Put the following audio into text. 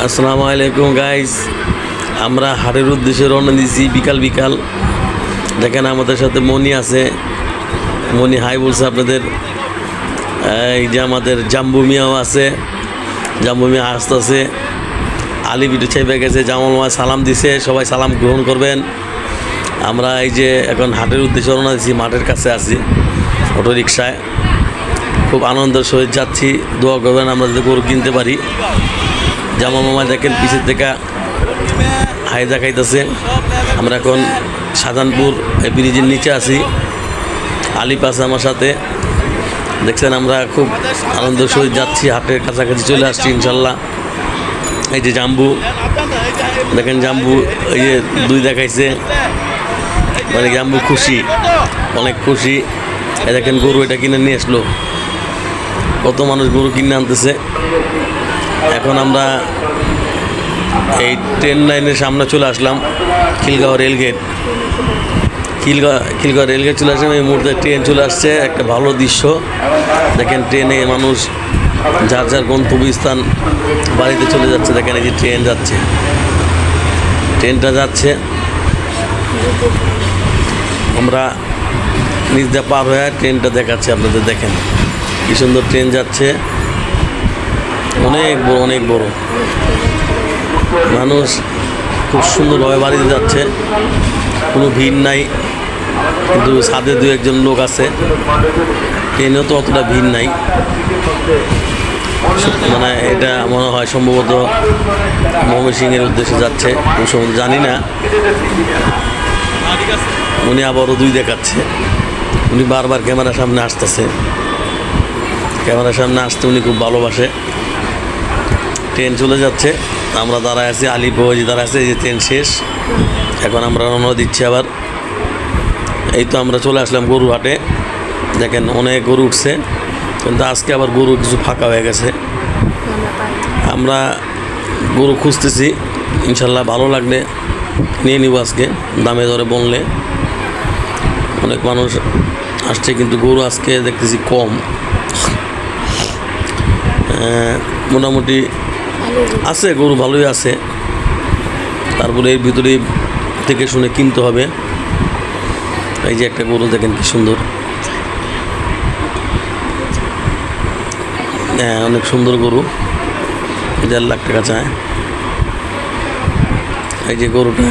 আসসালামু আলাইকুম গাইস, আমরা হাটের উদ্দেশ্যে রওনা দিয়েছি বিকাল বিকাল। দেখেন আমাদের সাথে মনি আছে, মনি হাই বলছে আপনাদের। এই যে আমাদের জাম্বু মিয়াও আছে, জাম্বু মিয়া আসতেছে। আলী ভিডিও চাইবে গেছে, জামাল মা সালাম দিছে, সবাই সালাম গ্রহণ করবেন। আমরা এই যে এখন হাটের উদ্দেশ্যে রওনা দিয়েছি, মাঠের কাছে আছি অটো রিক্সায়। খুব আনন্দের সহিত যাচ্ছি, দোয়া করবেন আমরা যাতে গরু কিনতে পারি। জামা মামা দেখেন পিছের থেকে হাই দেখাইতেছে। আমরা এখন শাহজাহানপুর ব্রিজের নিচে আছি, আলিপ আছে আমার সাথে। দেখছেন আমরা খুব আনন্দের সহিত যাচ্ছি, হাটের কাছাকাছি চলে আসছি ইনশাল্লাহ। এই যে জাম্বু দেখেন, জাম্বু এই যে দুই দেখাইছে, মানে জাম্বু খুশি, অনেক খুশি। এই দেখেন গরু এটা কিনে নিয়ে আসলো, কত মানুষ গরু কিনে আনতেছে। এখন আমরা এই ট্রেন লাইনের সামনে চলে আসলাম, খিলগাঁও রেলগেট। খিলগাঁও রেলগেট চলে আসলাম, এই মুহূর্তে ট্রেন চলে আসছে। একটা ভালো দৃশ্য দেখেন, ট্রেনে মানুষ যার যার গন্তব্যস্থান বাড়িতে চলে যাচ্ছে। দেখেন এই যে ট্রেন যাচ্ছে, ট্রেনটা যাচ্ছে। আমরা নিজ দিয়ে পার হয়ে ট্রেনটা দেখাচ্ছি আপনাদের। দেখেন কি সুন্দর ট্রেন যাচ্ছে, অনেক বড় অনেক বড়। মানুষ খুব সুন্দরভাবে বাড়িতে যাচ্ছে, কোনো ভিড় নাই, কিন্তু ছাদে দু একজন লোক আছে। ট্রেনেও তো অতটা ভিড় নাই, মানে এটা মনে হয় সম্ভবত ময়মনসিংহের উদ্দেশ্যে যাচ্ছে, জানি না। উনি আবারও দুই দেখাচ্ছে, উনি বারবার ক্যামেরার সামনে আসতেছে, ক্যামেরার সামনে আসতে উনি খুব ভালোবাসে। ট্রেন চলে যাচ্ছে, আমরা দাঁড়ায় আছি, আলিপ ওই দাঁড়ায় আছে। এই যে ট্রেন শেষ, এখন আমরা রওনা দিচ্ছি আবার। এই তো আমরা চলে আসলাম গরু হাটে। দেখেন অনেক গরু উঠছে, কিন্তু আজকে আবার গরু কিছু ফাঁকা হয়ে গেছে। আমরা গরু খুঁজতেছি, ইনশাল্লাহ ভালো লাগলে নিয়ে নিব আজকে, দামে দরে বললে। অনেক মানুষ আসছে, কিন্তু গরু আজকে দেখতেছি কম। মোটামুটি আছে গরু, ভালোই আছে। তারপরে এর ভিতরে থেকে শুনে কিনতে হবে। এই যে একটা গরু দেখেন কি সুন্দর, হ্যাঁ অনেক সুন্দর গরু, 1.5 লাখ টাকা চায়। এই যে গরুটা